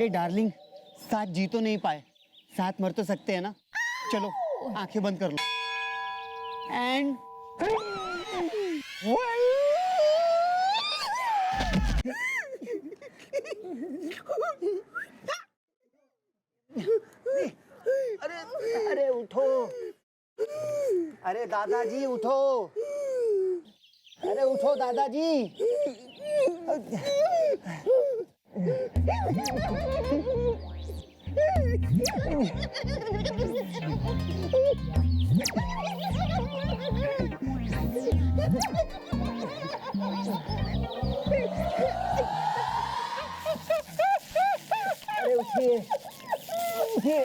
अरे डार्लिंग, साथ जी तो नहीं पाए, साथ मर तो सकते हैं ना। चलो आंखें बंद कर लो। एंड अरे अरे उठो, अरे दादाजी उठो, अरे उठो दादाजी। अरे उठिए उठिए।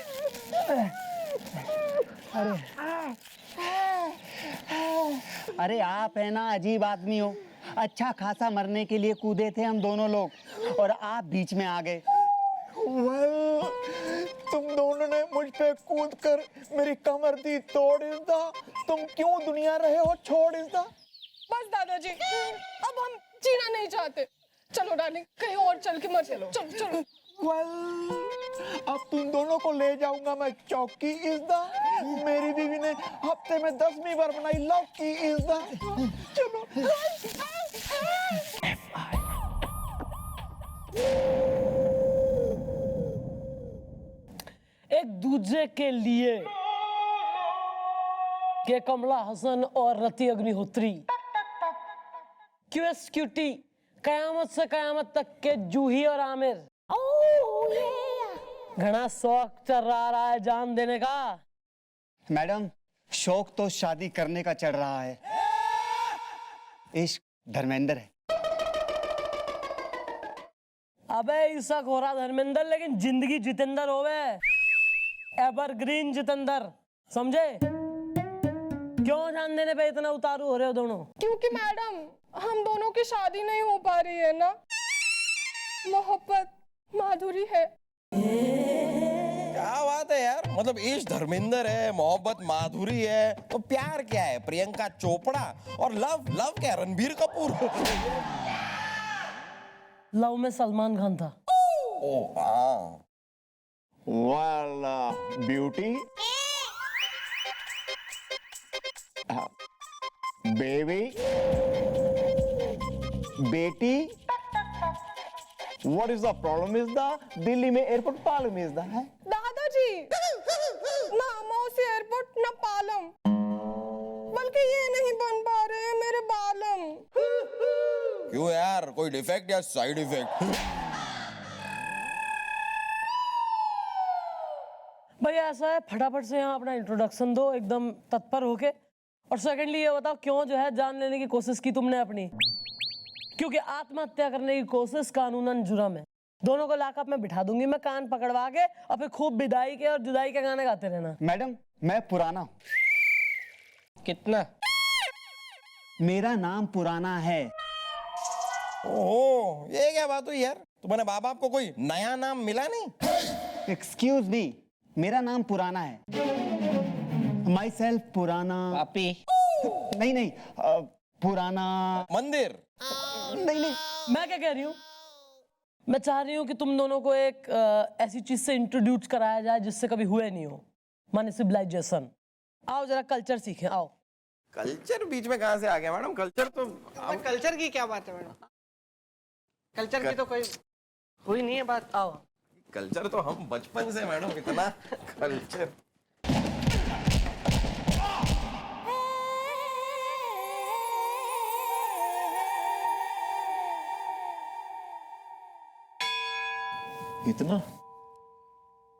अरे आप है ना अजीब आदमी हो। अच्छा खासा मरने के लिए कूदे थे हम दोनों लोग और आप बीच में आ गए। तुम दोनों ने मुझ पे कूद कर मेरी कमर दी तोड़ दा। तुम क्यों दुनिया रहे हो छोड़ दा। बस दादाजी, अब हम जीना नहीं चाहते। चलो डार्लिंग, कहीं और चल के मर चलो। चलो चलो। अब तुम दोनों को ले जाऊंगा मैं चौकी इज़दा। मेरी बीवी ने हफ्ते में 10वीं बार बनाई लौकी इज़दा। चलो। एक दूसरे के लिए के कमला हसन और रति अग्निहोत्री, क्यूएसक्यूटी, कयामत से कयामत तक के जूही और आमिर। घना शौक चल रहा है जान देने का। मैडम, शौक तो शादी करने का चढ़ रहा है, इश्क धर्मेंद्र है। अबे ईसा घोरा धर्मेंद्र, लेकिन जिंदगी जितेंद्र होवे, एवरग्रीन जितेंद्र, समझे? क्यों जान देने पे इतना उतारू हो रहे हो दोनों? क्योंकि मैडम, हम दोनों की शादी नहीं हो पा रही है ना। मोहब्बत माधुरी है। क्या बात है यार, मतलब इश्क धर्मेंद्र है, मोहब्बत माधुरी है, तो प्यार क्या है? प्रियंका चोपड़ा। और लव क्या है? रणबीर कपूर। लव में सलमान खान था। ओ हाँ। वाला ब्यूटी बेबी बेटी। What is the problem is the Delhi में एयरपोर्ट पालम इज़दा है। दादाजी, ना मौसी एयरपोर्ट ना पालम, बल्कि ये नहीं बन पा रहे हैं मेरे बालम। क्यों यार, कोई डिफेक्ट या साइड इफेक्ट? भैया ऐसा है, फटाफट से यहाँ अपना इंट्रोडक्शन दो एकदम तत्पर होके। और सेकंडली ये बताओ, क्यों जो है जान लेने की कोशिश की तुमने अपनी? क्योंकि आत्महत्या करने की कोशिश कानूनन जुर्म है। दोनों को लॉकअप में बिठा दूंगी मैं, कान पकड़वा के, और फिर खूब विदाई के और जुदाई के गाने गाते रहना। मैडम, मैं पुराना हूँ। कितना? मेरा नाम पुराना है। ओह, ये क्या बात हुई यार? तुम्हारे बाप बाप को कोई नया नाम मिला नहीं? एक्सक्यूज मी, मेरा नाम पुराना है। माई सेल्फ पुराना। पापी। नहीं, पुराना मंदिर। नहीं। मैं क्या कह रही हूँ, मैं चाह रही हूँ कि तुम दोनों को एक ऐसी चीज से इंट्रोड्यूस कराया जाए जिससे कभी हुए नहीं हो, माने सिविलाइजेशन। आओ जरा कल्चर सीखें, आओ। कल्चर बीच में कहाँ से आ गया मैडम? कल्चर तो कल्चर की क्या बात है मैडम? कल्चर की तो कोई हुई नहीं है बात। आओ। कल्चर तो हम बचपन से मैडम, इतना कल्चर। इतना।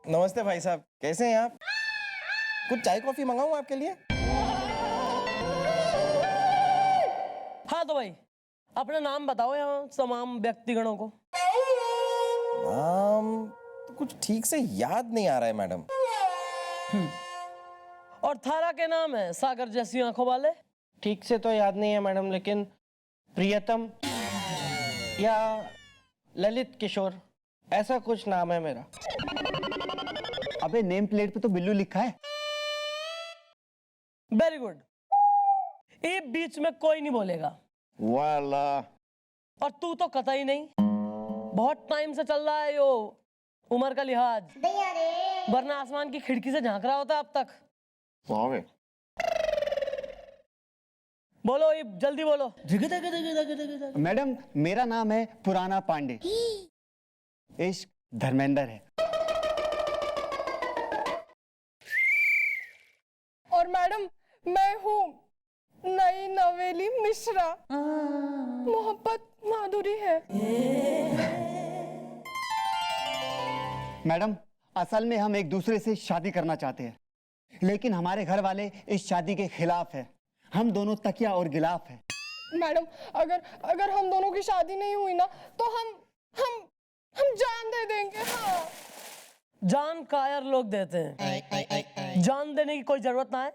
नमस्ते भाई साहब, कैसे हैं आप? कुछ चाय कॉफी मंगाऊं आपके लिए? हाँ तो भाई अपना नाम बताओ यहाँ तमाम व्यक्तिगणों को। नाम तो कुछ ठीक से याद नहीं आ रहा है मैडम। और थारा के नाम है सागर जैसी आंखों वाले। ठीक से तो याद नहीं है मैडम, लेकिन प्रियतम या ललित किशोर ऐसा कुछ नाम है मेरा। अबे नेम प्लेट पे तो बिल्लू लिखा है। वेरी गुड, ये बीच में कोई नहीं बोलेगा। वाला। और तू तो कतई नहीं। बहुत टाइम से चल रहा है यो उम्र का लिहाज, वरना आसमान की खिड़की से झांक रहा होता अब तक। बोलो, ये जल्दी बोलो। मैडम, मेरा नाम है पुराना पांडे। इश्क धर्मेंद्र है। और मैडम, मैं हूँ नई नवेली मिश्रा। मोहब्बत माधुरी है। मैडम, असल में हम एक दूसरे से शादी करना चाहते हैं, लेकिन हमारे घर वाले इस शादी के खिलाफ है। हम दोनों तकिया और गिलाफ है। मैडम, अगर हम दोनों की शादी नहीं हुई ना, तो हम जान दे देंगे। हाँ। जान कायर लोग देते हैं, जान देने की कोई जरूरत ना है।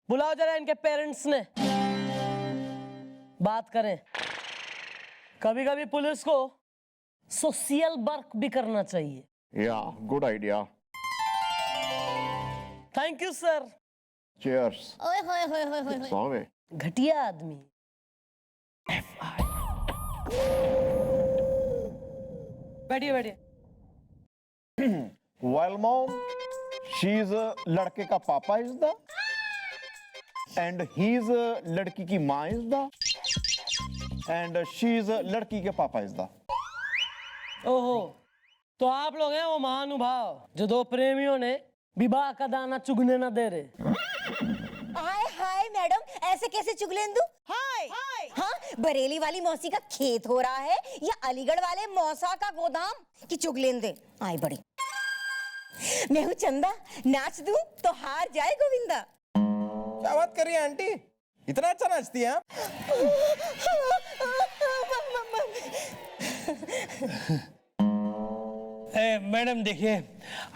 बुलाओ जरा इनके पेरेंट्स ने, बात करें। कभी कभी पुलिस को सोशल वर्क भी करना चाहिए। या good idea. Thank you sir. Cheers. ओए होए होए होए होए होए। सॉरी। घटिया आदमी। बैठिए बैठिए। Well, mom, she's लड़के का पापा is the, and he's लड़की की माँ is the, and she's लड़की के पापा is the. ओहो, तो आप लोग हैं वो महानुभाव जो दो प्रेमियों ने विवाह का दाना चुगने ना दे रहे। हाय हाय मैडम, ऐसे कैसे चुगलेंदू? हाय हाँ, बरेली वाली मौसी का खेत हो रहा है या अलीगढ़ वाले मौसा का गोदाम की चुगलेंदे? आई बड़ी। मैं हूँ चंदा, नाच दूं तो हार जाए गोविंदा। क्या बात कर रही है आंटी, इतना अच्छा नाचती है आप? मैडम देखिए,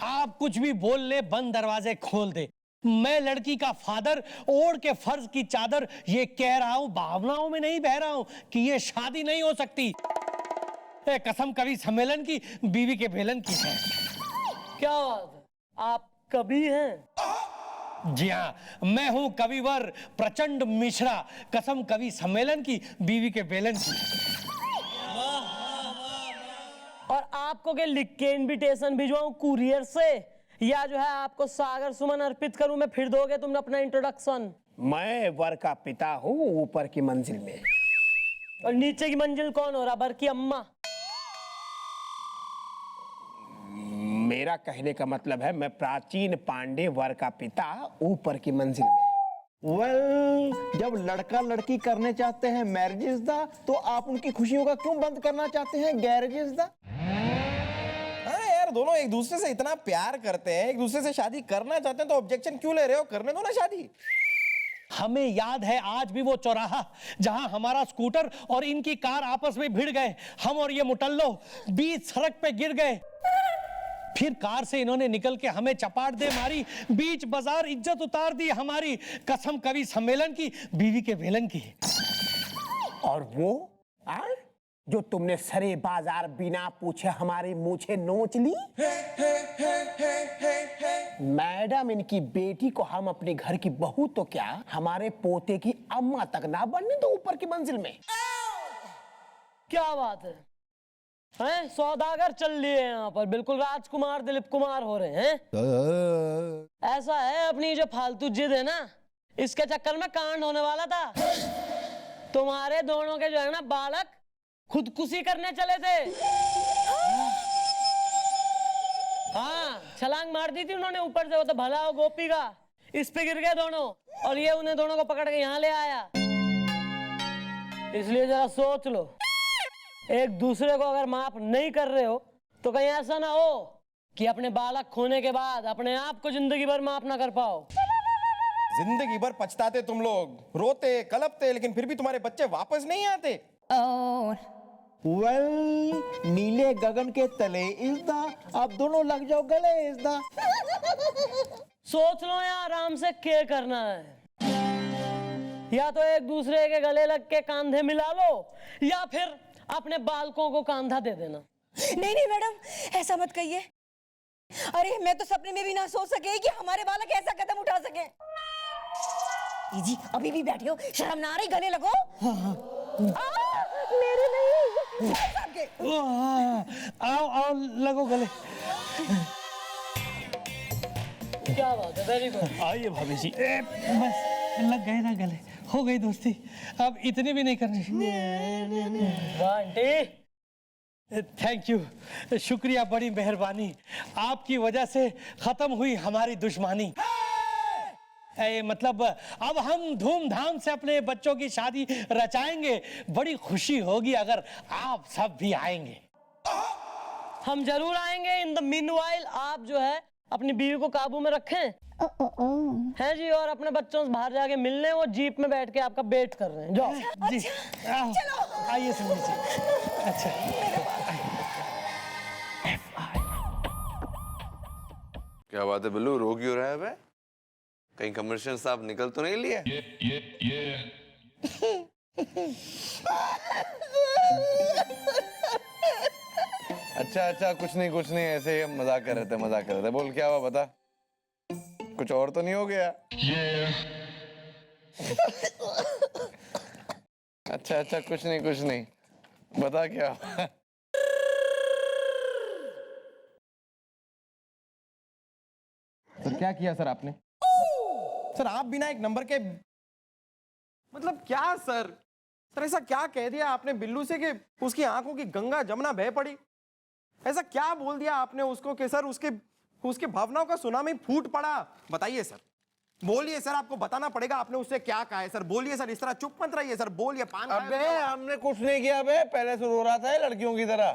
आप कुछ भी बोल ले, बंद दरवाजे खोल दे। मैं लड़की का फादर ओढ़ के फर्ज की चादर ये कह रहा हूं, भावनाओं में नहीं बह रहा हूं कि ये शादी नहीं हो सकती। कसम कवि सम्मेलन की, बीवी के भेलन की है। क्या बात है, आप कवि हैं? जी हाँ, मैं हूं कविवर प्रचंड मिश्रा, कसम कवि सम्मेलन की, बीवी के बेलन की। और आपको क्या लिख के इनविटेशन भिजवाऊं कुरियर से, या जो है आपको सागर सुमन अर्पित करूं मैं, फिर दोगे तुमने अपना इंट्रोडक्शन? मैं वर का पिता हूँ ऊपर की मंजिल में। और नीचे की मंजिल कौन हो रहा? बर की अम्मा? मेरा कहने का मतलब है मैं प्राचीन पांडे वर का पिता ऊपर की मंजिल में। Well, जब लड़का लड़की करने चाहते हैं मैरिजेस दा, तो आप उनकी खुशियों का क्यों बंद करना चाहते हैं गैरेजेस दा? हाँ यार, दोनों एक दूसरे से इतना प्यार करते हैं, एक दूसरे से शादी करना चाहते हैं, तो ऑब्जेक्शन क्यों ले रहे हो? करने दो ना शादी। हमें याद है आज भी वो चौराहा जहां हमारा स्कूटर और इनकी कार आपस में भिड़ गए। हम और ये मुटल्लो बीच सड़क पे गिर गए। फिर कार से इन्होंने निकल के हमें चपाट दे मारी, बीच बाजार इज्जत उतार दी हमारी, कसम कवि सम्मेलन की, बीवी के भेलन की। और वो जो तुमने सरे बाजार बिना पूछे हमारी मूछे नोच ली। मैडम, इनकी बेटी को हम अपने घर की बहू तो क्या, हमारे पोते की अम्मा तक ना बनने दो ऊपर की मंजिल में। क्या बात है, हैं? सौदागर चल लिए यहाँ पर, बिल्कुल राजकुमार दिलीप कुमार हो रहे हैं। ऐसा है, अपनी जो फालतू जिद है ना, इसके चक्कर में कांड होने वाला था। तुम्हारे दोनों के जो है ना बालक खुदकुशी करने चले थे। हाँ, छलांग मार दी थी उन्होंने ऊपर से, वो तो भला हो गोपी का, इस पे गिर गए दोनों, और ये उन्हें दोनों को पकड़ के यहाँ ले आया। इसलिए जरा सोच लो, एक दूसरे को अगर माफ नहीं कर रहे हो तो कहीं ऐसा ना हो कि अपने बालक खोने के बाद अपने आप को जिंदगी भर माफ ना कर पाओ। जिंदगी भर पछताते तुम लोग, रोते कलपते, लेकिन फिर भी तुम्हारे बच्चे वापस नहीं आते। Well, नीले गगन के तले इस दा, आप दोनों लग जाओ गले इस दा। सोच लो या आराम से क्या करना है, या तो एक दूसरे के गले लग के कांधे मिला लो, या फिर अपने बालकों को कांधा दे देना। नहीं नहीं मैडम, ऐसा मत कहिए। अरे मैं तो सपने में भी ना सोच सके कि हमारे बालक ऐसा कदम उठा सके। जी अभी भी बैठे हो, शर्म ना आ रही? गले लगो। मेरे नहीं, आओ आओ लगो गले। क्या बात है, वेरी गुड। आइए भाभी जी। बस लग गए ना गले, हो गई दोस्ती, अब इतनी भी नहीं करनी। वाह आंटी। थैंक यू, शुक्रिया, बड़ी मेहरबानी। आपकी वजह से खत्म हुई हमारी दुश्मनी। मतलब अब हम धूमधाम से अपने बच्चों की शादी रचाएंगे। बड़ी खुशी होगी अगर आप सब भी आएंगे। हम जरूर आएंगे। इन द मीनवाइल आप जो है अपनी बीवी को काबू में रखें है जी, और अपने बच्चों से बाहर जाके मिलने, वो जीप में बैठ के आपका वेट कर रहे हैं। जाओ जी, आइए सुनिए जी। अच्छा, क्या बात है बिल्लू, रो क्यों रहा है बे? कहीं कमर्शियल साहब निकल तो नहीं लिया? अच्छा अच्छा, कुछ नहीं, ऐसे ही हम मजाक कर रहे थे। बोल क्या हुआ, बता। कुछ और तो नहीं हो गया? अच्छा, कुछ नहीं, बता क्या हुआ? सर क्या किया सर आपने? सर आप बिना एक नंबर के, मतलब क्या सर ऐसा क्या कह दिया आपने बिल्लू से कि उसकी आंखों की गंगा जमुना बह पड़ी? ऐसा क्या बोल दिया आपने उसको कि सर उसके भावनाओं का सुनामी फूट पड़ा? बताइए सर, बोलिए सर, आपको बताना पड़ेगा आपने उससे क्या कहा है सर। बोलिए सर, इस तरह चुप मत रहिए सर, बोलिए। पान अबे हमने कुछ नहीं किया बे, पहले से रो रहा था ये लड़कियों की तरह।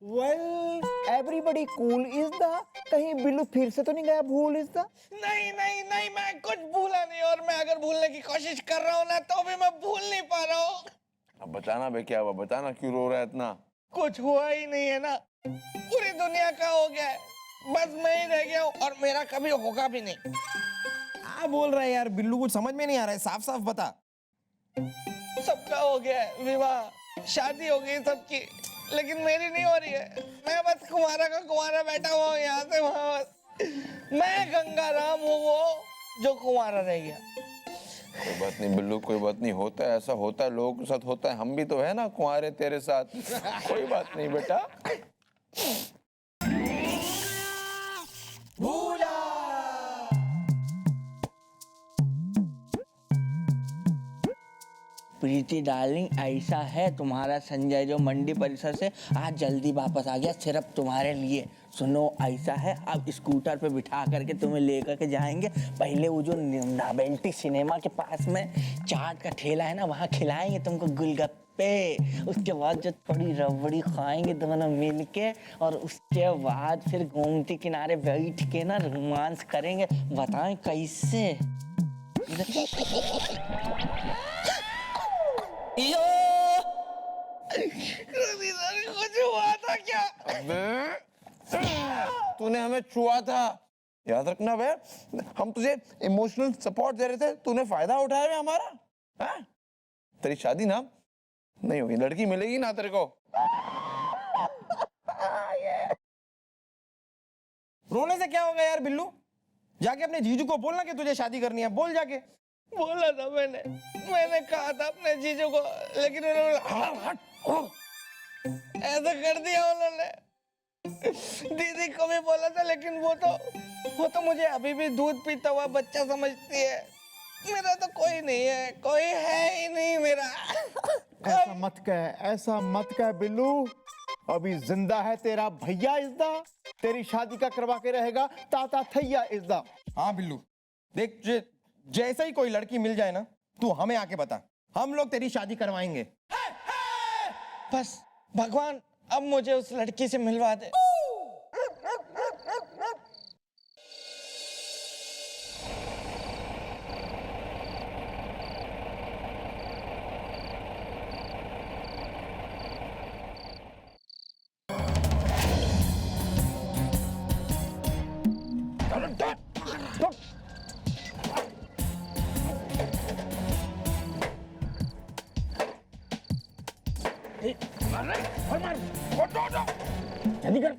Well, everybody cool is the, कहीं बिल्लू फिर से तो नहीं गया भूल is the? नहीं, मैं कुछ भूला नहीं, और मैं अगर भूलने की कोशिश कर रहा हूँ ना तो भी मैं भूल नहीं पा रहा हूँ। अब बताना बे, क्या हुआ, बताना, क्यों रो रहा है इतना? कुछ हुआ ही नहीं है ना, पूरी दुनिया का हो गया है, बस मैं ही रह गया हूँ, और मेरा कभी होगा भी नहीं। क्या बोल रहा है यार बिल्लू, कुछ समझ में नहीं आ रहा है, साफ साफ बता। सबका हो गया है, विवाह शादी हो गई सबकी, लेकिन मेरी नहीं हो रही है। मैं बस कुंवारा का कुंवारा बैठा हुआ हूँ यहाँ से वहां। मैं गंगाराम हूँ वो जो कुंवारा रह गया। कोई बात नहीं बिल्लू, कोई बात नहीं, होता है, ऐसा होता है, लोगों के साथ होता है। हम भी तो है ना कुंवारे तेरे साथ। कोई बात नहीं बेटा। प्रीति डार्लिंग, ऐसा है तुम्हारा संजय जो मंडी परिसर से आज जल्दी वापस आ गया सिर्फ तुम्हारे लिए। सुनो, ऐसा है, अब स्कूटर पे बिठा करके तुम्हें लेकर के जाएंगे। पहले वो जो नोवेल्टी सिनेमा के पास में चाट का ठेला है ना, वहाँ खिलाएंगे तुमको गोलगप्पे। उसके बाद जो थोड़ी रबड़ी खाएंगे दोनों मिल के, और उसके बाद फिर गोमती किनारे बैठ के ना रोमांस करेंगे। बताएं कैसे? कुछ हुआ था क्या? तूने हमें छुआ था, याद रखना बे। हम तुझे इमोशनल सपोर्ट दे रहे थे, तूने फायदा उठाया बे हमारा। हाँ? तेरी शादी ना नहीं होगी, लड़की मिलेगी ना तेरे को। रोने से क्या होगा यार बिल्लू, जाके अपने जीजू को बोलना कि तुझे शादी करनी है, बोल जाके। बोला था मैंने कहा था अपने जीजू को, लेकिन उन्होंने ऐसा कर दिया। उन्होंने दीदी को भी बोला था, लेकिन वो तो मुझे अभी भी दूध पीता हुआ बच्चा समझती है। मेरा तो कोई नहीं है, कोई है ही नहीं मेरा। ऐसा मत कह बिल्लू। अभी जिंदा है तेरा भैया इज़दा, तेरी शादी का करवा के रहेगा ताता थैया इज़दा। हाँ बिल्लू देख, जैसे ही कोई लड़की मिल जाए ना, तू हमें आके बता, हम लोग तेरी शादी करवाएंगे। बस भगवान अब मुझे उस लड़की से मिलवा दे। जल्दी कर।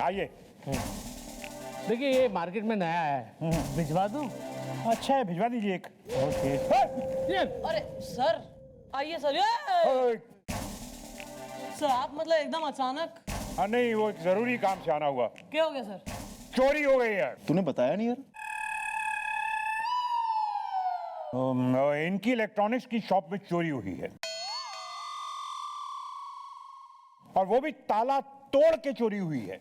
आइए। देखिए ये मार्केट में नया है, भिजवा दूं? अच्छा है, भिजवा दीजिए एक। ओके। अरे सर आइए सर। सर आप मतलब एकदम अचानक? हाँ नहीं, वो एक जरूरी काम से आना हुआ। क्या हो गया सर? चोरी हो गई है। तूने बताया नहीं यार? इनकी इलेक्ट्रॉनिक्स की शॉप में चोरी हुई है, और वो भी ताला तोड़ के चोरी हुई है।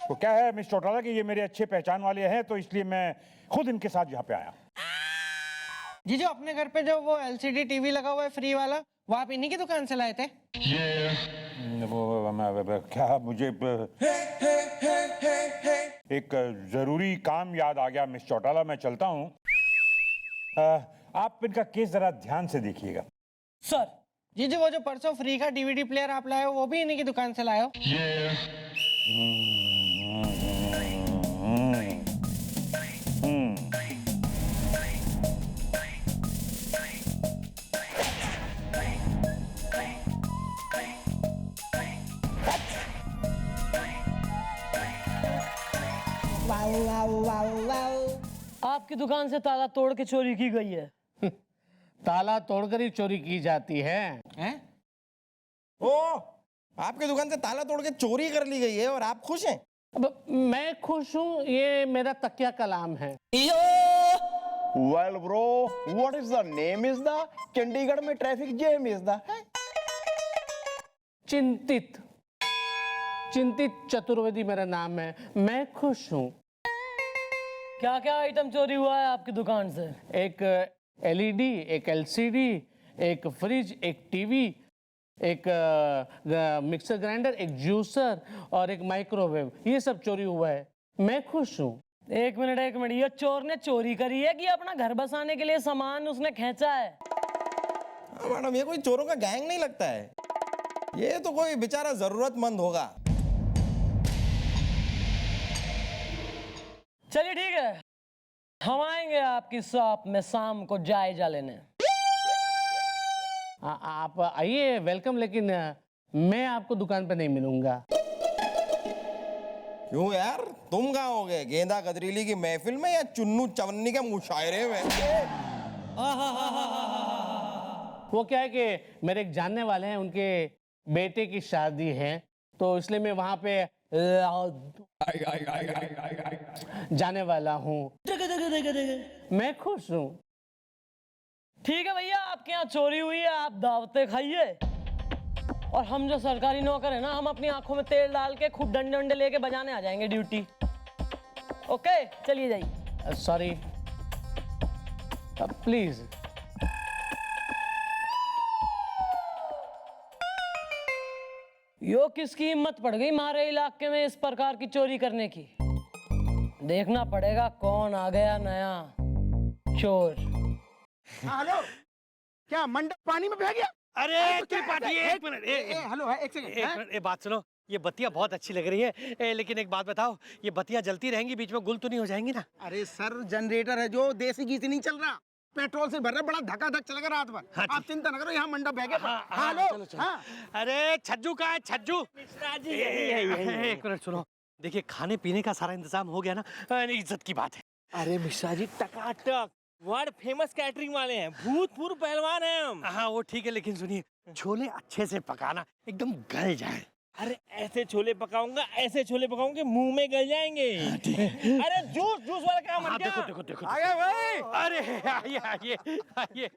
तो क्या है मिस चौटाला कि ये मेरे अच्छे पहचान वाले हैं, तो इसलिए मैं खुद इनके साथ यहाँ पे आया। जी जो अपने घर पे जो वो LCD टीवी लगा हुआ है फ्री वाला, वो आप इन्हीं की दुकान से लाए थे? क्या मुझे एक जरूरी काम याद आ गया मिस चौटाला, मैं चलता हूँ। आप इनका केस जरा ध्यान से देखिएगा। सर जी जी वो जो परसों फ्री का DVD प्लेयर आप लाए हो, वो भी इन्हीं की दुकान से लाए हो? आपकी दुकान से ताला तोड़ के चोरी की गई है। ताला तोड़कर ही चोरी की जाती है। हैं? ओ, आपकी दुकान से ताला तोड़ के चोरी कर ली गई है और आप खुश हैं? अब मैं खुश हूँ, ये मेरा तकिया कलाम है। Well bro, what is the name is the Chandigarh में ट्रैफिक जैम is the चिंतित चतुर्वेदी मेरा नाम है। मैं खुश हूँ। क्या क्या आइटम चोरी हुआ है आपकी दुकान से? एक LED, एक LCD, एक फ्रिज, एक टीवी, एक मिक्सर ग्राइंडर, एक जूसर और एक माइक्रोवेव, ये सब चोरी हुआ है। मैं खुश हूँ। एक मिनट, ये चोर ने चोरी करी है कि अपना घर बसाने के लिए सामान उसने खींचा है? मैडम ये कोई चोरों का गैंग नहीं लगता है, ये तो कोई बेचारा जरूरतमंद होगा। चलिए ठीक है, हम आएंगे आपकी शॉप में शाम को जायजा लेने। आप आइए, वेलकम, लेकिन मैं आपको दुकान पर नहीं मिलूंगा। क्यों यार, तुम कहाँ हो गए? गेंदा गदरीली की महफिल में या चुन्नू चवन्नी के मुशायरे में? वो क्या है कि मेरे एक जानने वाले हैं, उनके बेटे की शादी है, तो इसलिए मैं वहां पे जाने वाला हूँ। मैं खुश हूँ। ठीक है भैया, आपके यहाँ चोरी हुई है, आप दावतें खाइए, और हम जो सरकारी नौकर है ना, हम अपनी आंखों में तेल डाल के खुद डंडे डंडे लेके बजाने आ जाएंगे ड्यूटी। ओके चलिए जाइए। Sorry please. यो किसकी हिम्मत पड़ गई हमारे इलाके में इस प्रकार की चोरी करने की? देखना पड़ेगा कौन आ गया नया चोर। हेलो, क्या मंडप पानी में बह गया? अरे एक मिनट, हेलो, एक सेकंड। बात सुनो, ये बत्तियां बहुत अच्छी लग रही है, लेकिन एक बात बताओ, ये बत्तियां जलती रहेंगी, बीच में गुल तो नहीं हो जाएंगी ना? अरे सर, जनरेटर है जो, देसी घी से नहीं चल रहा, पेट्रोल से भर रहा, बड़ा धक्का-धक चलेगा रात भर। हाँ, आप चिंता न करो, यहाँ मंडप बह गया। हेलो, हाँ। अरे छज्जू का है, छज्जू। एक मिनट सुनो, देखिए खाने पीने का सारा इंतजाम हो गया ना, इज्जत की बात है। अरे मिश्रा जी टकाटक वर्ल्ड फेमस कैटरिंग वाले हैं, भूतपूर्व पहलवान हैं हम। हाँ वो ठीक है, लेकिन सुनिए, छोले अच्छे से पकाना, एकदम गल जाए। अरे ऐसे छोले पकाऊंगा, ऐसे छोले पकाऊंगे मुंह में गल जाएंगे। अरे जूस वाला काम है क्या? देखो आ गया भाई। अरे आइए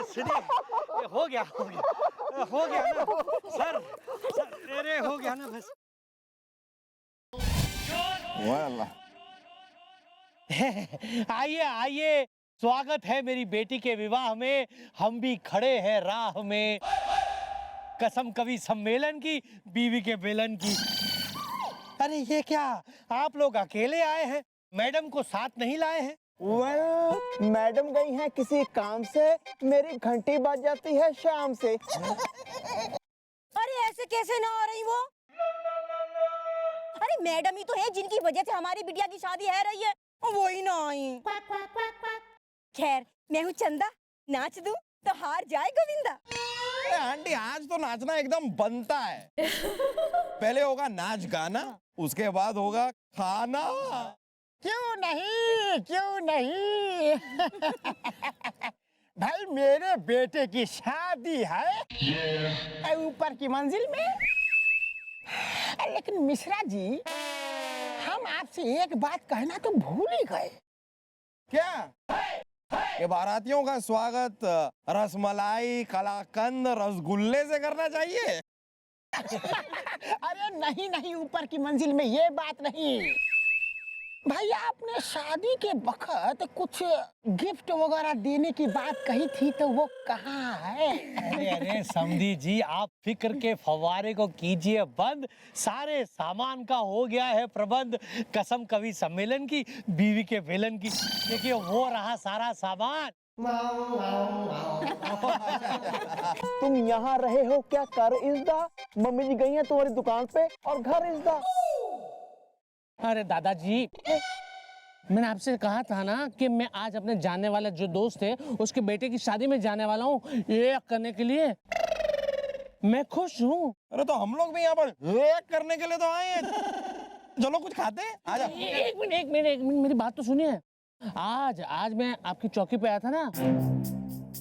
सुनिए, हो गया ना सर, अरे हो गया ना बस। आइए, स्वागत है मेरी बेटी के विवाह में, हम भी खड़े हैं राह में, कसम कवि सम्मेलन की, बीवी के बेलन की। अरे ये क्या, आप लोग अकेले आए हैं, मैडम को साथ नहीं लाए हैं? वेल, मैडम गई हैं किसी काम से, मेरी घंटी बज जाती है शाम से। अरे ऐसे कैसे ना आ रही वो? अरे मैडम ही तो है जिनकी वजह से हमारी बिटिया की शादी है रही है, वही ना आई। खैर मैं हूँ चंदा, नाच दूं तो हार जाए गोविंदा। अरे आंटी आज तो नाचना एकदम बनता है। पहले होगा नाच गाना, उसके बाद होगा खाना। क्यों नहीं, क्यों नहीं। भाई मेरे बेटे की शादी है ऊपर की मंजिल में। लेकिन मिश्रा जी, हम आपसे एक बात कहना तो भूल ही गए। क्या? ये बारातियों का स्वागत रसमलाई, कलाकंद, रसगुल्ले से करना चाहिए। अरे नहीं नहीं, ऊपर की मंजिल में ये बात नहीं। भाई आपने शादी के वक्त कुछ गिफ्ट वगैरह देने की बात कही थी, तो वो कहाँ है? अरे अरे समधी जी, आप फिक्र के फव्वारे को कीजिए बंद। सारे सामान का हो गया है प्रबंध। कसम कवि सम्मेलन की, बीवी के बेलन की। देखिए वो रहा सारा सामान। तुम यहाँ रहे हो क्या? कर इज़दा, मम्मी जी गई हैं तुम्हारी दुकान पे, और घर इज़दा। अरे दादाजी, मैंने आपसे कहा था ना कि मैं आज अपने जानने वाले जो दोस्त है उसके बेटे की शादी में जाने वाला हूँ, ये करने के लिए। मैं खुश हूँ। अरे तो हम लोग भी यहाँ पर एक करने के लिए तो आए हैं। चलो कुछ खाते हैं, आजा। एक मिनट मेरी बात तो सुनिए। आज मैं आपकी चौकी पे आया था ना,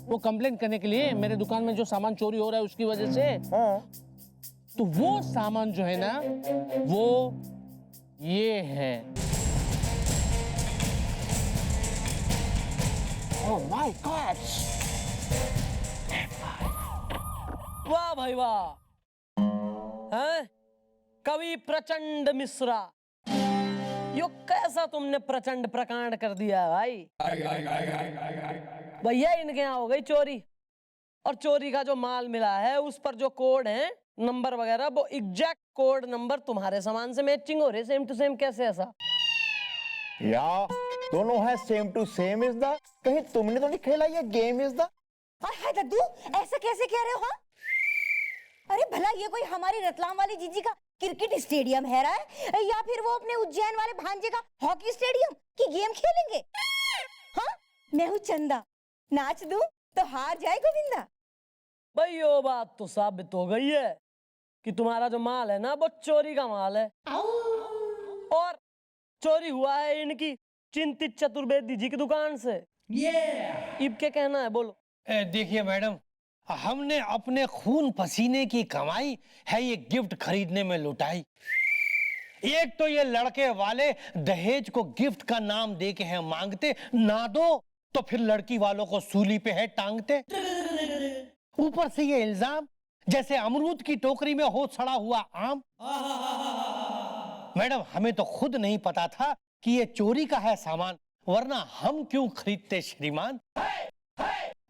वो कंप्लेंट करने के लिए, मेरे दुकान में जो सामान चोरी हो रहा है उसकी वजह से। तो वो सामान जो है ना, वो ये है। Oh my God. वाह भाई वाह। हैं? कवि प्रचंड मिश्रा, यो कैसा तुमने प्रचंड प्रकांड कर दिया भाई। भैया इनके यहाँ हो गई चोरी, और चोरी का जो माल मिला है उस पर जो कोड है, नंबर वगैरह, वो एग्जैक्ट कोड नंबर तुम्हारे सामान से मैचिंग हो रहे, सेम टू सेम। कैसे ऐसा? या दोनों है सेम टू सेम इज़दा। कहीं तुमने तो नहीं खेला ये गेम इज़दा? हाय दद्दू, ऐसा कैसे कह रहे हो? हाँ, अरे भला ये कोई हमारी रतलाम वाली जीजी का क्रिकेट स्टेडियम है रहा है, या फिर वो अपने उज्जैन वाले भांजे का हॉकी स्टेडियम की गेम खेलेंगे? हाँ, मैं हूँ चंदा, नाच दूं तो हार जाए गोविंदा। भाई यो बात तो साबित हो गई है कि तुम्हारा जो माल है ना वो चोरी का माल है, और चोरी हुआ है इनकी चिंतित चतुर्वेदी जी की दुकान से। इब क्या कहना है, बोलो। देखिए मैडम, हमने अपने खून पसीने की कमाई है ये गिफ्ट खरीदने में लुटाई। एक तो ये लड़के वाले दहेज को गिफ्ट का नाम दे के हैं मांगते, ना दो तो फिर लड़की वालों को सूली पे है टांगते। ऊपर से ये इल्जाम जैसे अमरूद की टोकरी में हो सड़ा हुआ आम। मैडम हमें तो खुद नहीं पता था कि ये चोरी का है सामान, वरना हम क्यों खरीदते श्रीमान।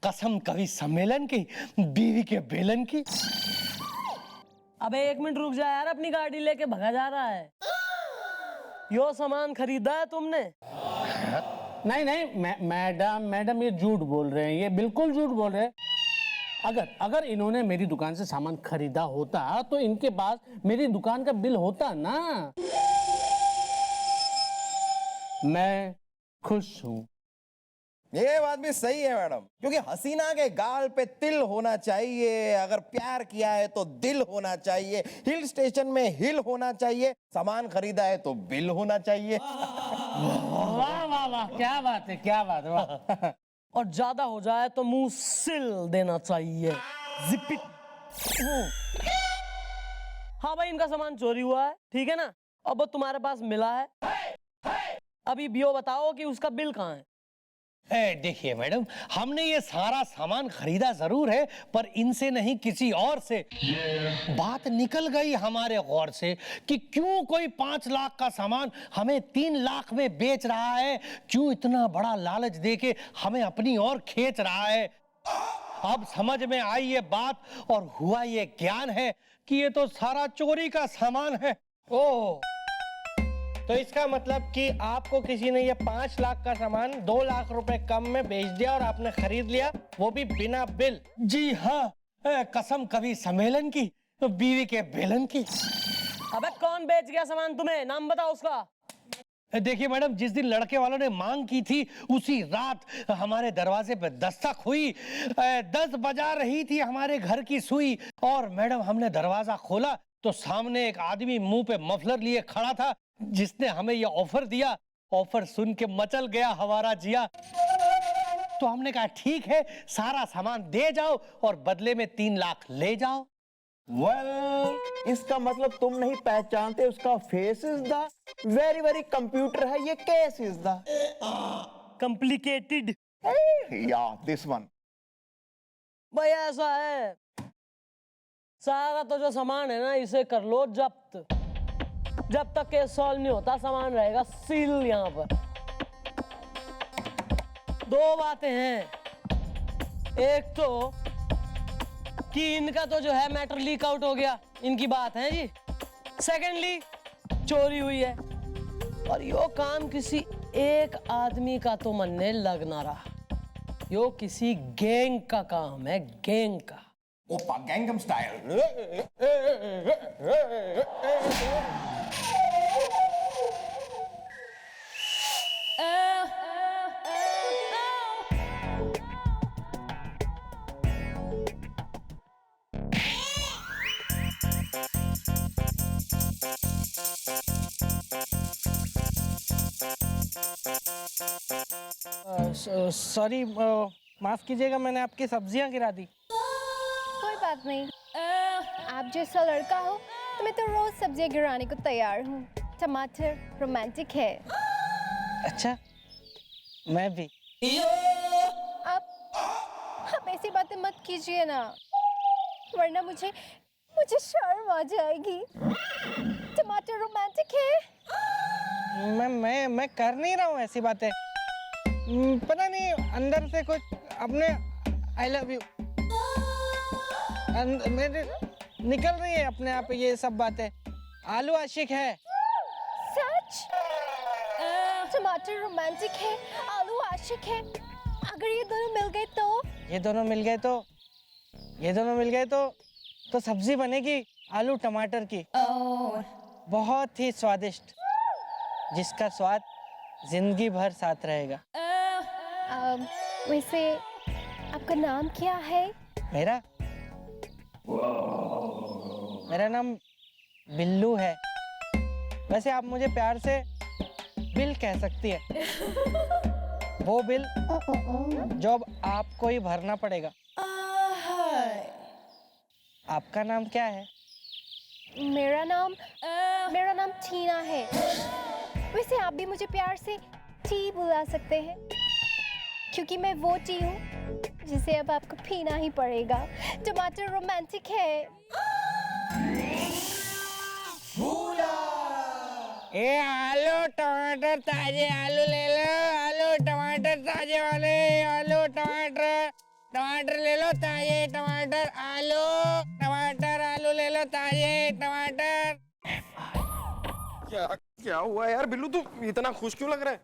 कसम कवि सम्मेलन की, बीवी के बेलन की। अबे एक मिनट रुक जा यार, अपनी गाड़ी लेके भगा जा रहा है। यो सामान खरीदा है तुमने? नहीं मैडम ये झूठ बोल रहे हैं, ये बिल्कुल झूठ बोल रहे हैं। अगर इन्होंने मेरी दुकान से सामान खरीदा होता तो इनके पास मेरी दुकान का बिल होता ना। मैं खुश हूं। ये बात भी सही है मैडम, क्योंकि हसीना के गाल पे तिल होना चाहिए, अगर प्यार किया है तो दिल होना चाहिए, हिल स्टेशन में हिल होना चाहिए, सामान खरीदा है तो बिल होना चाहिए। वाह वाह वाह, क्या बात है, क्या बात है, वाह। और ज्यादा हो जाए तो मुंह सिल देना चाहिए। जिपिट। हाँ भाई, इनका सामान चोरी हुआ है, ठीक है ना, अब वो तुम्हारे पास मिला है। अभी बियो बताओ कि उसका बिल कहाँ है? देखिए मैडम, हमने ये सारा सामान खरीदा जरूर है, पर इनसे नहीं किसी और से। बात निकल गई हमारे गौर से कि क्यों कोई 5 लाख का सामान हमें 3 लाख में बेच रहा है, क्यों इतना बड़ा लालच देके हमें अपनी ओर खींच रहा है। अब समझ में आई ये बात और हुआ ये ज्ञान है कि ये तो सारा चोरी का सामान है। ओह, तो इसका मतलब कि आपको किसी ने ये 5 लाख का सामान 2 लाख रुपए कम में बेच दिया और आपने खरीद लिया, वो भी बिना बिल। जी हाँ, कसम कवि सम्मेलन की, बीवी के बेलन की। अबे कौन बेच गया सामान तुम्हें, नाम बताओ उसका। देखिए मैडम, जिस दिन लड़के वालों ने मांग की थी उसी रात हमारे दरवाजे पे दस्तक हुई। 10 बजा रही थी हमारे घर की सुई, और मैडम हमने दरवाजा खोला तो सामने एक आदमी मुंह पे मफलर लिए खड़ा था, जिसने हमें यह ऑफर दिया। ऑफर सुन के मचल गया हमारा जिया। तो हमने कहा ठीक है, सारा सामान दे जाओ और बदले में 3 लाख ले जाओ। वेल, इसका मतलब तुम नहीं पहचानते उसका face is the very very computer है, ये केस इज द कॉम्प्लिकेटेड। या दिस वन। भाई ऐसा है, सारा तो जो सामान है ना इसे कर लो जब्त। जब तक केस सॉल्व नहीं होता सामान रहेगा सील यहाँ पर। 2 बातें हैं, एक तो कि इनका तो जो है मैटर लीक आउट हो गया, इनकी बात है जी। सेकेंडली चोरी हुई है, और यो काम किसी एक आदमी का तो मन ने लग ना रहा, यो किसी गैंग का काम है, गैंग का। ओपा गैंगम स्टाइल। सॉरी, माफ कीजिएगा, मैंने आपकी सब्जियां गिरा दी। कोई बात नहीं, आप जैसा लड़का हो तो मैं तो रोज सब्जियां गिराने को तैयार हूँ। टमाटर रोमांटिक है। अच्छा, मैं भी। आप ऐसी बातें मत कीजिए ना, वरना मुझे शर्म आ जाएगी। टमाटर रोमांटिक है। मैं कर नहीं रहा हूँ ऐसी बातें। पता नहीं अंदर से कुछ अपने आई लव यू मेरे निकल रही है अपने आप ये सब बातें। आलू आशिक है। सच? टमाटर रोमांटिक है, आलू आशिक है। अगर ये दोनों मिल गए तो? ये दोनों मिल गए तो सब्जी बनेगी आलू टमाटर की। बहुत ही स्वादिष्ट, जिसका स्वाद जिंदगी भर साथ रहेगा। वैसे आपका नाम क्या है? मेरा नाम बिल्लू है। वैसे आप मुझे प्यार से बिल कह सकती है। वो बिल जो अब आपको ही भरना पड़ेगा। आपका नाम क्या है? मेरा नाम टीना है। वैसे आप भी मुझे प्यार से टी बुला सकते हैं, क्योंकि मैं वो टी हूँ जिसे अब आपको पीना ही पड़ेगा। टमाटर रोमांटिक है। ए आलू टमाटर ताजे आलू ले लो। आलू टमाटर ताजे वाले आलू टमाटर ले लो ताजे टमाटर। आलू ले लो ताजे टमाटर। क्या हुआ यार बिल्लू, तू इतना खुश क्यों लग रहा है?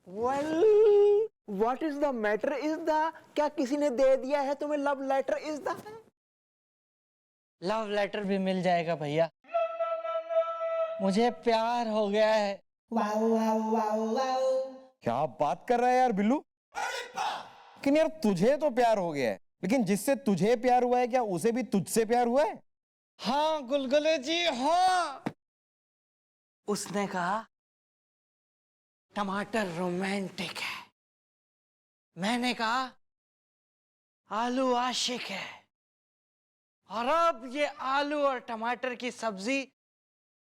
Well, what is the matter is the, क्या किसी ने दे दिया है तुम्हें love letter is the? Love letter भी मिल जाएगा भैया, मुझे प्यार हो गया है। क्या बात कर रहा है यार बिल्लू? कि यार तुझे तो प्यार हो गया है, लेकिन जिससे तुझे प्यार हुआ है क्या उसे भी तुझसे प्यार हुआ है? हाँ गुलगुले जी, हाँ। उसने कहा टमाटर रोमांटिक है, मैंने कहा आलू आशिक है, और अब ये आलू और टमाटर की सब्जी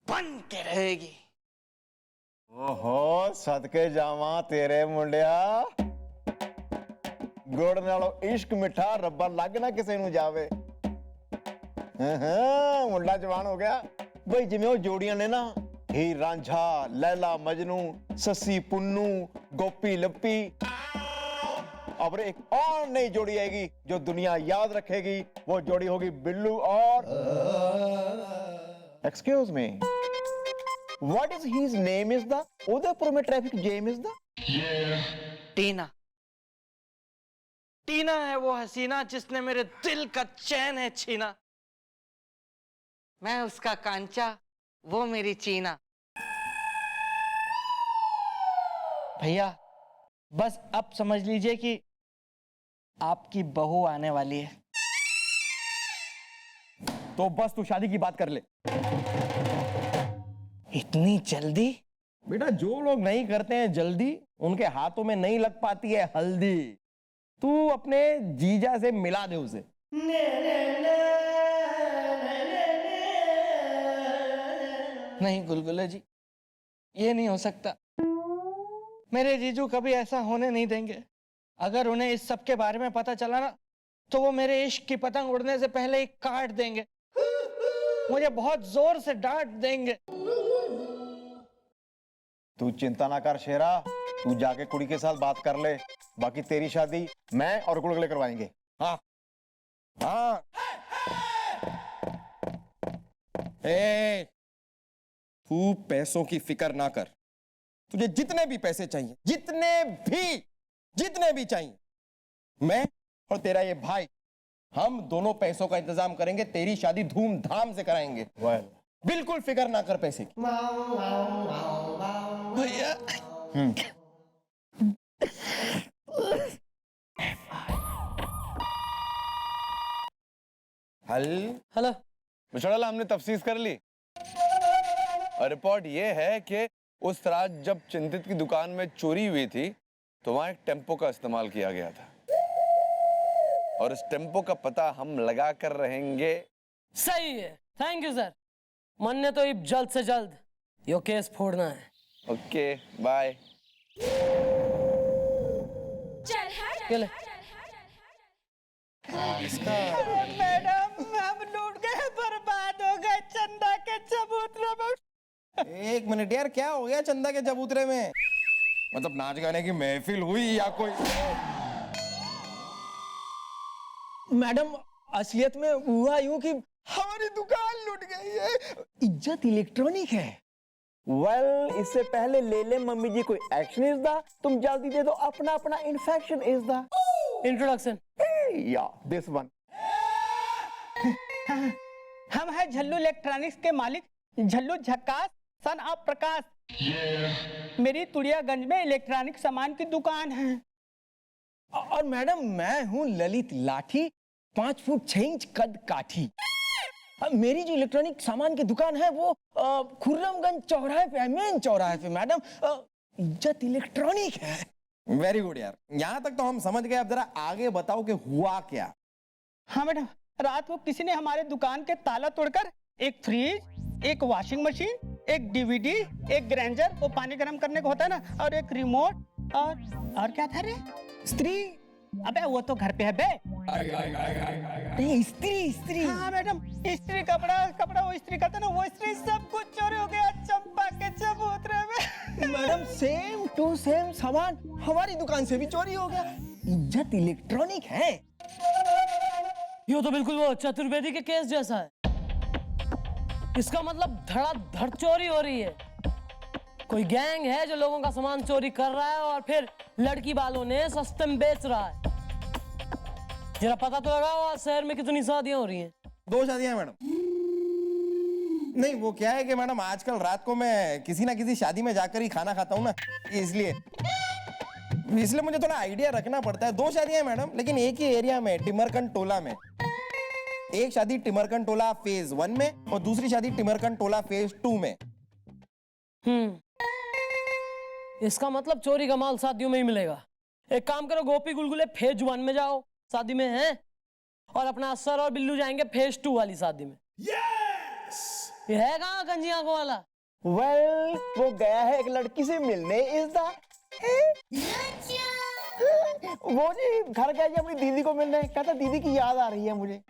बन के रहेगी। ओहो, सदके जावा तेरे मुंडिया। गुड़ नालों इश्क मिठा, रब्बा लग ना किसे नू जावे। मुंडा जवान हो गया बई, जिवें ਉਹ जोड़ियां ने ना, हीर रांझा, लैला मजनू, सस्सी पुन्नू, गोपी लप्पी। अब एक और नई जोड़ी आएगी जो दुनिया याद रखेगी, वो जोड़ी होगी बिल्लू और excuse me, what is his name is the? Udaipur में ट्रैफिक जैम इज द? टीना। टीना है वो हसीना जिसने मेरे दिल का चैन है छीना। मैं उसका कांचा, वो मेरी चीना। भैया बस अब समझ लीजिए कि आपकी बहू आने वाली है। तो बस तू शादी की बात कर ले। इतनी जल्दी? बेटा जो लोग नहीं करते हैं जल्दी उनके हाथों में नहीं लग पाती है हल्दी। तू अपने जीजा से मिला दे उसे। नहीं गुलगुले जी, ये नहीं हो सकता। मेरे जीजू कभी ऐसा होने नहीं देंगे। अगर उन्हें इस सब के बारे में पता चला ना तो वो मेरे इश्क की पतंग उड़ने से पहले ही काट देंगे, मुझे बहुत जोर से डांट देंगे। तू चिंता ना कर शेरा, तू जाके कुड़ी के साथ बात कर ले, बाकी तेरी शादी मैं और गुलगुले करवाएंगे। हाँ हाँ। ए, तू पैसों की फिक्र ना कर। तुझे जितने भी पैसे चाहिए, जितने भी चाहिए, मैं और तेरा ये भाई हम दोनों पैसों का इंतजाम करेंगे। तेरी शादी धूमधाम से कराएंगे। बिल्कुल फिक्र ना कर पैसे की। भैया हेलो बिछड़ा हमने तफ्सीस कर ली और रिपोर्ट ये है कि उस रात जब चिंतित की दुकान में चोरी हुई थी तो वहां एक टेम्पो का इस्तेमाल किया गया था और इस टेम्पो का पता हम लगा कर रहेंगे। सही है, थैंक यू सर। मन ने तो अब जल्द से जल्द यो केस फोड़ना है। Okay bye. चले। मैडम हम लूट गए, बर्बाद हो गए चंदा के चबूतरे में। एक मिनट यार, क्या हो गया चंदा के चबूतरे में? मतलब नाच गाने की महफिल हुई या कोई? मैडम असलियत में हुआ यूं कि हमारी दुकान लूट गई है। इज्जत इलेक्ट्रॉनिक है। वेल इससे पहले ले ले मम्मी जी कोई एक्शन इज द, तुम जल्दी दे दो अपना अपना इन्फेक्शन इज द इंट्रोडक्शन। या दिस वन। हम हैं झल्लू इलेक्ट्रॉनिक्स के मालिक झल्लू झक्कास सन ऑफ प्रकाश। मेरी तुड़ियागंज में इलेक्ट्रॉनिक सामान की दुकान है। और मैडम मैं हूं ललित लाठी, 5 फुट 6 इंच कद काठी। मेरी जो इलेक्ट्रॉनिक सामान की दुकान है वो खुर्रमगंज चौराहे पे है, मेन चौराहे पे। मैडम इज्जत इलेक्ट्रॉनिक है। वेरी गुड यार, यहाँ तक तो हम समझ गए। अब जरा आगे बताओ कि हुआ क्या? हाँ मैडम, रात को किसी ने हमारे दुकान के ताला तोड़कर एक फ्रिज, एक वॉशिंग मशीन, एक डीवीडी, एक ग्राइंडर, वो पानी गर्म करने को होता है ना, और एक रिमोट और क्या था रे? स्त्री। अबे वो तो घर पे है बे। स्त्री। हाँ मैडम, स्त्री कपड़ा वो स्त्री करता ना, वो स्त्री सब कुछ चोरी हो गया चंपा के चबूतरे में। मैडम सेम टू सेम सामान हमारी दुकान से भी चोरी हो गया। इज्जत इलेक्ट्रॉनिक है। ये तो बिल्कुल वो चतुर्वेदी के केस जैसा है। इसका मतलब धड़ाधड़ चोरी हो रही है। कोई गैंग है जो लोगों का सामान चोरी कर रहा है और फिर लड़की वालों ने सस्ते में बेच रहा है। जरा पता तो लगाओ आज शहर में कितनी शादियां हो रही हैं। 2 शादियां मैडम। नहीं वो क्या है कि मैडम आजकल रात को मैं किसी ना किसी शादी में जाकर ही खाना खाता हूँ ना, इसलिए मुझे थोड़ा आइडिया रखना पड़ता है। 2 शादियां मैडम, लेकिन एक ही एरिया में, टिमरकन टोला में। एक शादी टिमरकन टोला फेज 1 में और दूसरी शादी टिमरकन टोला फेज 2 में। इसका मतलब चोरी का माल शादियों में ही मिलेगा। एक काम करो, गोपी गुलगुले फेज 1 में जाओ, शादी में हैं, और अपना असर और बिल्लू जाएंगे फेज 2 वाली शादी में। yes! ये है कहाँ गंजी आंखों वाला? वेल वो गया है एक लड़की से मिलने इज द वो जी घर गया जी अपनी दीदी को मिलने। कहता दीदी की याद आ रही है मुझे।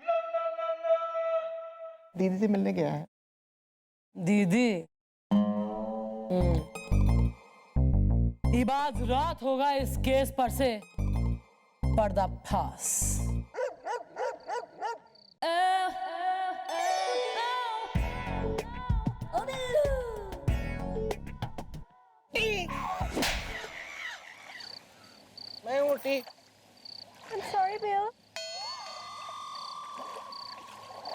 दीदी से मिलने गया है। दीदी इबाज रात होगा इस केस पर से पर्दाफाश। मैं उठी। I'm sorry, Bill.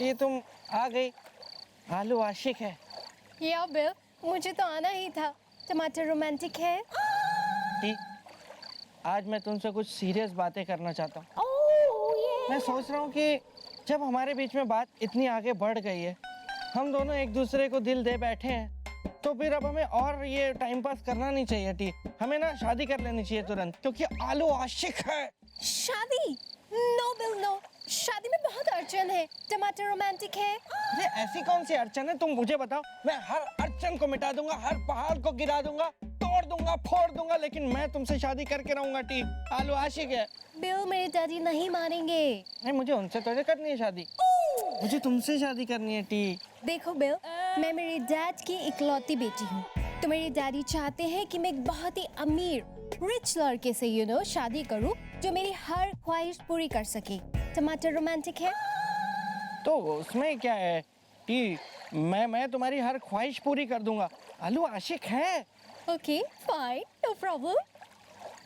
ये तुम आ गई। आलू आशिक है। Yeah, Bill. मुझे तो आना ही था। टमाटर रोमांटिक है। टी आज मैं तुमसे कुछ सीरियस बातें करना चाहता हूँ। Oh, मैं सोच रहा हूँ कि जब हमारे बीच में बात इतनी आगे बढ़ गई है, हम दोनों एक दूसरे को दिल दे बैठे हैं, तो फिर अब हमें और ये टाइम पास करना नहीं चाहिए टी। हमें ना शादी कर लेनी चाहिए तुरंत, क्योंकि आलू आशिक है। शादी? नो बिल नो, शादी में बहुत अड़चन है। टमाटर रोमांटिक है। अरे ऐसी कौन सी अड़चन है, तुम मुझे बताओ। मैं हर अड़चन को मिटा दूंगा, हर पहाड़ को गिरा दूंगा, तोड़ दूंगा, फोड़ दूंगा, लेकिन मैं तुमसे शादी करके रहूंगा टी। आलू आशिक है। बिल, मेरे डैडी नहीं मानेंगे। नहीं, मुझे उनसे थोड़ी करनी है शादी, मुझे तुमसे शादी करनी है टी। देखो बिल, मैं मेरे डैड की इकलौती बेटी हूँ, तो मेरे डैडी चाहते हैं कि मैं एक बहुत ही अमीर रिच लड़के से शादी करूँ, जो मेरी हर ख्वाहिश पूरी कर सके। टमाटर रोमांटिक है? तो उसमें क्या है टी, मैं तुम्हारी हर ख्वाहिश पूरी कर दूंगा। आलू आशिक है। Okay fine, no problem.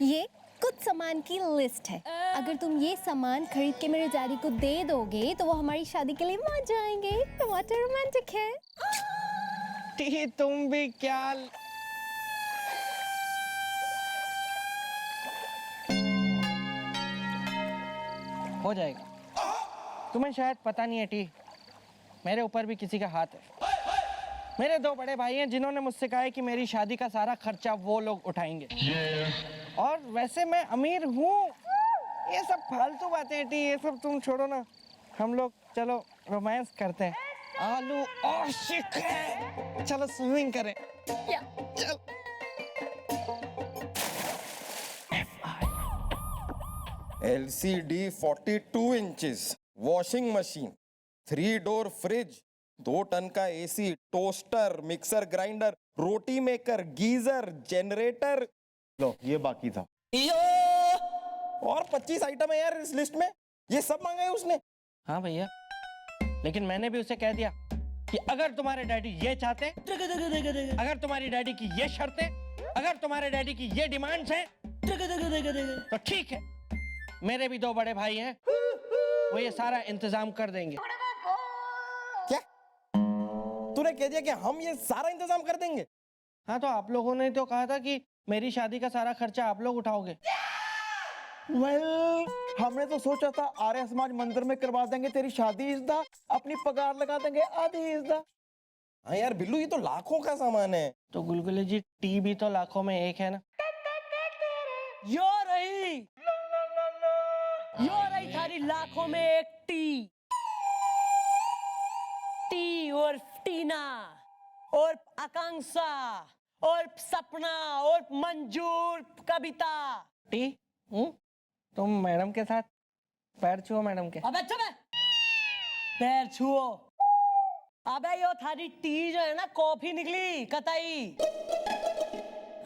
ये कुछ सामान की लिस्ट है। अगर तुम ये सामान खरीद के मेरे डैडी को दे दोगे तो वो हमारी शादी के लिए मान जाएंगे। टमाटर रोमांटिक है। टी तुम भी क्या। हो जाएगा। तुम्हें शायद पता नहीं है टी, मेरे ऊपर भी किसी का हाथ है। मेरे 2 बड़े भाई हैं जिन्होंने मुझसे कहा है कि मेरी शादी का सारा खर्चा वो लोग उठाएंगे। और वैसे मैं अमीर हूँ। ये सब फालतू बातें हैं टी, ये सब तुम छोड़ो ना। हम लोग चलो रोमांस करते हैं। आलू आशिक है, चलो स्विमिंग करें। चल। LCD 42 inches, washing machine, 3 door fridge, 2 ton का AC, toaster, mixer grinder, roti maker, geyser, generator. लो ये बाकी था। और 25 आइटम है यार इस लिस्ट में, ये सब मांगा है उसने। हाँ भैया, लेकिन मैंने भी उसे कह दिया कि अगर तुम्हारे डैडी ये चाहते, अगर तुम्हारी डैडी की ये शर्तें, अगर तुम्हारे डैडी की ये डिमांड्स हैं, तो ठीक है। मेरे भी 2 बड़े भाई हैं, वो ये सारा इंतजाम कर देंगे। क्या तूने कह दिया कि हम ये सारा इंतजाम कर देंगे? हाँ, तो आप लोगों ने तो कहा था कि मेरी शादी का सारा खर्चा आप लोग उठाओगे। हमने तो सोचा था आर्य समाज मंदिर में करवा देंगे तेरी शादी इज़्दा, अपनी पगार लगा देंगे आधी इज़्दा। हाँ यार बिल्लू, ये तो लाखों का सामान है। तो गुलगुले जी, टी भी तो लाखों में एक है ना। यो रही थारी लाखों में एक टी। टी और टीना और आकांक्षा और सपना और मंजूर कविता। टी, तुम मैडम के साथ पैर छुओ मैडम के। अबे चुप है, पैर छुओ। अबे यो थारी टी जो है ना, कॉफी निकली कतई।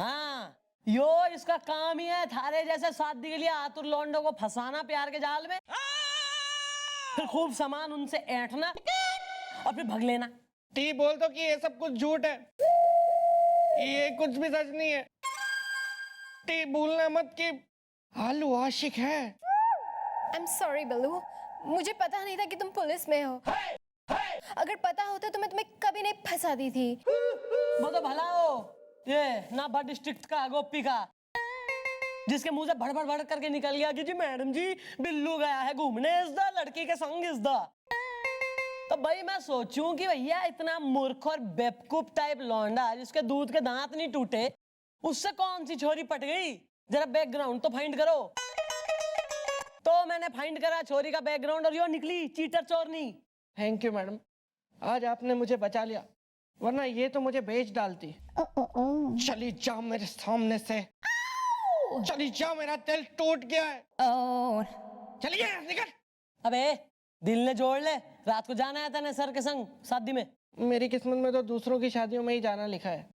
हाँ, यो इसका काम ही है थारे जैसे शादी के लिए आतुर लौंडों को फंसाना प्यार के जाल में, फिर खूब सामान उनसे ऐंठना और फिर भग लेना। टी बोल दो कि ये सब कुछ झूठ है, ये कुछ भी सच नहीं है। टी भूलना मत कि आलू आशिक है। आई एम सॉरी बिल्लू, मुझे पता नहीं था कि तुम पुलिस में हो। अगर पता होता तो मैं तुम्हें कभी नहीं फंसा दी थी। वो तो भला हो ये नाभा डिस्ट्रिक्ट का गोपी का, जिसके मुंह से भड़ भड़ करके निकल गया कि जी मैडम जी बिल्लू गया है घूमने इस लड़की के संग इस। तो भाई मैं सोचूं कि भैया इतना मूर्ख और बेवकूफ टाइप लौंडा जिसके दूध के दांत नहीं टूटे, उससे कौन सी छोरी पट गई? जरा बैकग्राउंड तो फाइंड करो। तो मैंने फाइंड करा छोरी का बैकग्राउंड और यो निकली चीटर चोरनी। थैंक यू मैडम, आज आपने मुझे बचा लिया, वरना ये तो मुझे बेच डालती। चली जाओ मेरे सामने से, चली जाओ, मेरा दिल टूट गया है। चलिए निकल। अबे दिल ने जोड़ ले, रात को जाना है तेने सर के संग शादी में। मेरी किस्मत में तो दूसरों की शादियों में ही जाना लिखा है।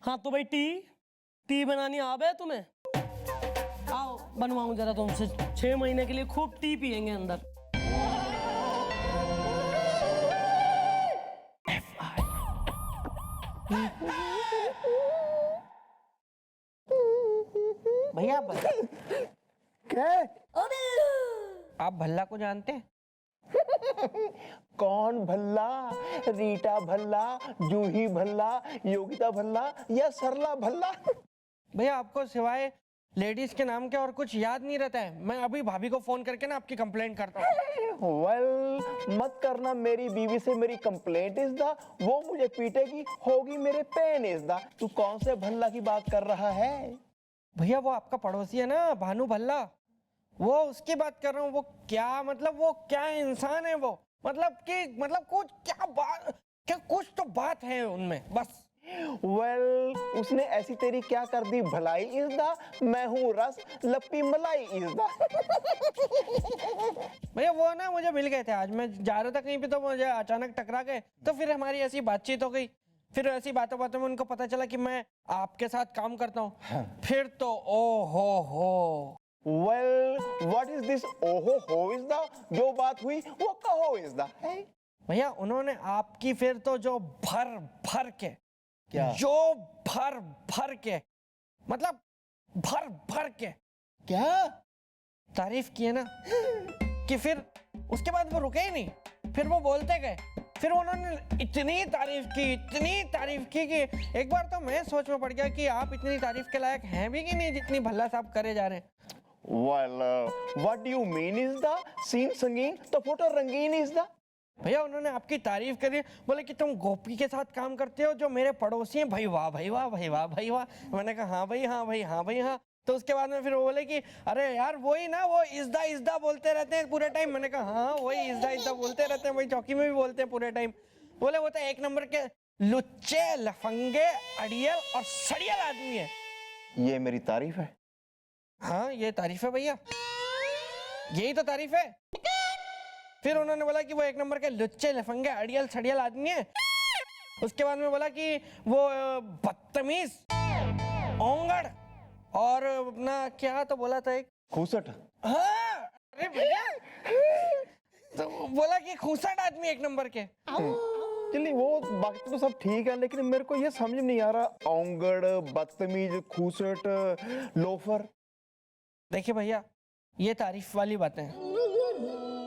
हाँ तो भाई टी बनानी आवे तुम्हें? आओ बनवाऊं जरा तुमसे, 6 महीने के लिए खूब टी पियेंगे अंदर। भैया क्या? आप भल्ला को जानते हैं? कौन भल्ला? रीटा भल्ला, जूही भल्ला, योगिता भल्ला या सरला भल्ला? भैया आपको सिवाय लेडीज के नाम के और कुछ याद नहीं रहता है। मैं अभी भाभी को फोन करके ना आपकी कंप्लेंट करता हूँ। वेल मत करना, मेरी बीवी से मेरी कंप्लेंट इज द, वो मुझे पीटेगी, होगी मेरे पेन इज द। तू कौन से भल्ला की बात कर रहा है? भैया वो आपका पड़ोसी है ना, भानु भल्ला, वो उसकी बात कर रहा हूँ। वो क्या मतलब, वो क्या इंसान है वो, मतलब कि मतलब कुछ क्या बात, क्या कुछ तो बात है उनमें बस। वेल उसने ऐसी तेरी क्या कर दी भलाई इज द, मैं हूँ रस लप्पी मलाई इज द। भैया वो ना मुझे मिल गए थे आज, मैं जा रहा था कहीं पे तो मुझे अचानक टकरा गए, तो फिर हमारी ऐसी बातचीत हो गई। फिर ऐसी बातों बातों में उनको पता चला कि मैं आपके साथ काम करता हूँ। फिर तो ओ हो। वेल व्हाट इज दिस ओहो हो इज द, जो बात हुई वो कहो इज द। भैया उन्होंने आपकी फिर तो जो भर भर के, क्या? जो भर भर के, मतलब भर भर के क्या तारीफ की है ना, कि फिर उसके बाद वो रुके ही नहीं, फिर वो बोलते गए। फिर उन्होंने इतनी तारीफ की कि एक बार तो मैं सोच में पड़ गया कि आप इतनी तारीफ के लायक हैं भी कि नहीं जितनी भल्ला साहब करे जा रहे हैं। Well, what do you mean is the scene संगीन तो फोटो रंगीन is the। भैया उन्होंने आपकी तारीफ करी, बोले कि तुम गोपी के साथ काम करते हो जो मेरे पड़ोसी हैं। भाई वाह भाई वाह भाई वाह भाई वाह। मैंने कहा हाँ भाई हाँ भाई हाँ भाई हाँ। तो उसके बाद में फिर वो बोले कि अरे यार वही ना, वो इज़्दा बोलते रहते हैं पूरे टाइम। मैंने कहा हाँ वही इज़्दा बोलते रहते हैं, वही चौकी में भी बोलते हैं पूरे टाइम। बोले वो तो एक नंबर के लुच्चे लफंगे अड़ियल और सड़ियल आदमी है। ये मेरी तारीफ है? हाँ ये तारीफ है भैया, यही तो तारीफ है। फिर उन्होंने बोला कि वो एक नंबर के लुच्चे लफंगे अड़ियल सड़ियल आदमी है। उसके बाद में बोला कि वो बदतमीज, ओंगड़ और अपना क्या तो बोला था एक, खूसट। हाँ अरे भैया, तो बोला कि खूसट आदमी एक नंबर के। चलिए वो बाकी तो सब ठीक है, लेकिन मेरे को ये समझ में नहीं आ रहा, ओंगड़, बदतमीज, खूसट, लोफर। देखिए भैया ये तारीफ वाली बातें हैं।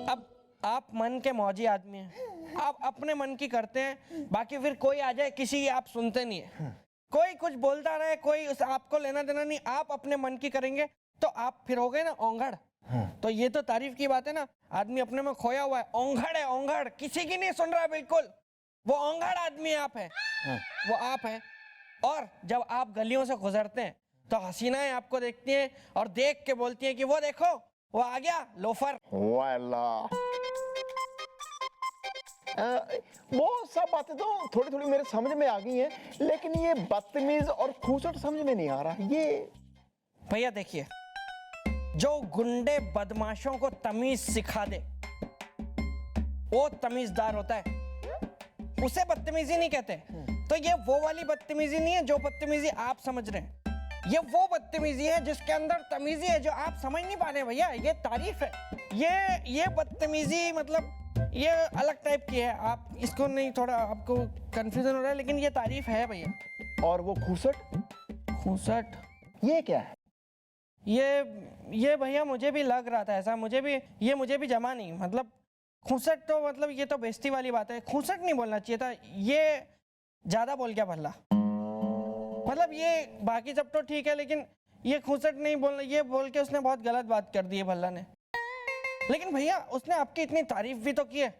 अब आप मन के मौजी आदमी हैं, आप अपने मन की करते हैं, बाकी फिर कोई आ जाए किसी की आप सुनते नहीं है। कोई कुछ बोलता रहे, कोई उस आपको लेना देना नहीं, आप अपने मन की करेंगे तो आप फिर हो गए ना ओंगड़। तो ये तो तारीफ की बात है ना, आदमी अपने में खोया हुआ है, ओंगड़ है ओंगड़, किसी की नहीं सुन रहा बिल्कुल, वो ओंगड़ आदमी आप है, वो आप है। और जब आप गलियों से गुजरते हैं तो हसीनाएं आपको देखती हैं और देख के बोलती हैं कि वो देखो वो आ गया लोफर। वाला वो सब बातें तो थोड़ी थोड़ी मेरे समझ में आ गई हैं, लेकिन ये बदतमीज और खूसट समझ में नहीं आ रहा। ये भैया देखिए, जो गुंडे बदमाशों को तमीज सिखा दे वो तमीजदार होता है, उसे बदतमीजी नहीं कहते। तो ये वो वाली बदतमीजी नहीं है जो बदतमीजी आप समझ रहे हैं, ये वो बदतमीजी है जिसके अंदर तमीजी है जो आप समझ नहीं पा रहे भैया। ये तारीफ है, ये बदतमीजी मतलब ये अलग टाइप की है, आप इसको नहीं, थोड़ा आपको कंफ्यूजन हो रहा है, लेकिन ये तारीफ है भैया। और वो खूसट, खूसट ये क्या है? ये भैया मुझे भी लग रहा था ऐसा, मुझे भी जमा नहीं, मतलब खूसट तो मतलब ये तो बेइज्जती वाली बात है, खूसट नहीं बोलना चाहिए था, ये ज्यादा बोल गया भल्ला। मतलब ये बाकी सब तो ठीक है, लेकिन ये खूसट नहीं बोलना, ये बोल के उसने बहुत गलत बात कर दी है भल्ला ने। लेकिन भैया उसने आपकी इतनी तारीफ भी तो की है,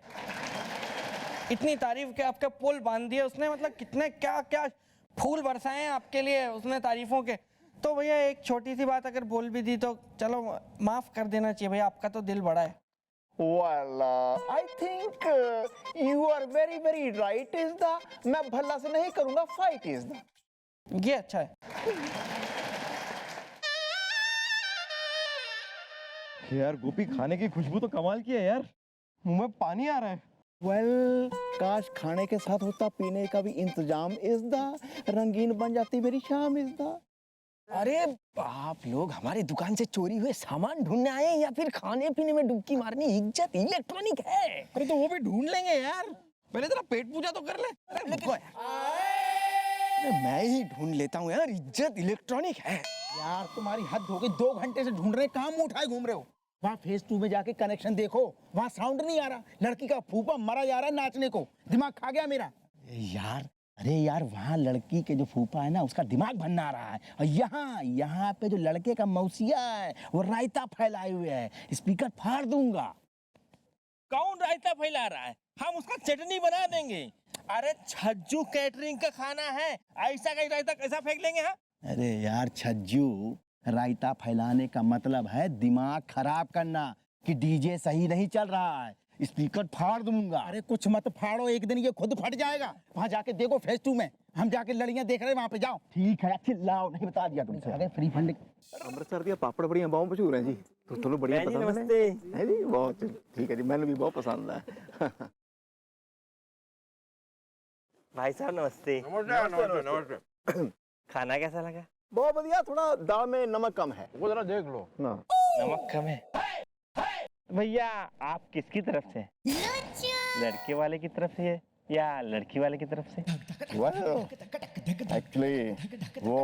इतनी तारीफ के आपके पुल बांध दिए उसने, मतलब कितने क्या क्या फूल बरसाए हैं आपके लिए उसने तारीफों के। तो भैया एक छोटी सी बात अगर बोल भी दी तो चलो माफ कर देना चाहिए भैया, आपका तो दिल बड़ा है। वाला I think you are very very right is the, मैं भल्ला से नहीं करूंगा फाइट इज द। ये अच्छा है। यार गोपी खाने की खुशबू तो कमाल की है यार, मुंह में पानी आ रहा है। वेल काश खाने के साथ होता पीने का भी इंतजाम इज द, रंगीन बन जाती मेरी शाम इज द। अरे आप लोग हमारी दुकान से चोरी हुए सामान ढूंढने आए हैं या फिर खाने पीने में डुबकी मारनी? इज्जत इलेक्ट्रॉनिक है। अरे तो वो भी ढूंढ लेंगे यार, पहले तेरा पेट पूजा तो कर ले। मैं ही ढूंढ लेता हूँ यार, इज्जत इलेक्ट्रॉनिक है। यार तुम्हारी हद हो गई, 2 घंटे से ढूंढ रहे, काम उठाए घूम रहे हो। वहाँ फेस 2 में जाके कनेक्शन देखो, वहाँ साउंड नहीं आ रहा, लड़की का फूफा मरा जा रहा है नाचने को, दिमाग खा गया मेरा। यार अरे यार वहाँ लड़की के जो फूफा है ना उसका दिमाग भन्ना रहा है, और यहाँ पे जो लड़के का मौसिया है वो रायता फैलाए हुए है, स्पीकर फाड़ दूंगा। कौन रायता फैला रहा है? हम उसका चटनी बना देंगे। अरे छज्जू कैटरिंग का खाना है, ऐसा का रायता कैसा फेंक लेंगे? हाँ अरे यार छज्जू, रायता फैलाने का मतलब है दिमाग खराब करना कि डीजे सही नहीं चल रहा है, स्पीकर फाड़ दूंगा। अरे कुछ मत फाड़ो, एक दिन ये खुद फट जाएगा। वहाँ जाके देखो फेस 2 में हम जाके लड़ियां देख रहे हैं, वहाँ पे जाओ। ठीक है चिल्लाओ नहीं, बता दिया तुमसे। अरे फ्री फंड अमृतसर दिया पापड़ बढ़िया बाहों पे चूर हैं जी, तो चलो बढ़िया पसंद है जी, बहुत ठीक है जी, मैंने भी बहुत पसंद है। भाई साहब नमस्ते। नमस्ते। खाना कैसा लगा? बहुत बढ़िया, थोड़ा दाल में नमक कम है, वो जरा देख लो ना। नमक कम है। भैया आप किसकी तरफ से? लड़के वाले की तरफ से या लड़की वाले की तरफ से? एक्चुअली वो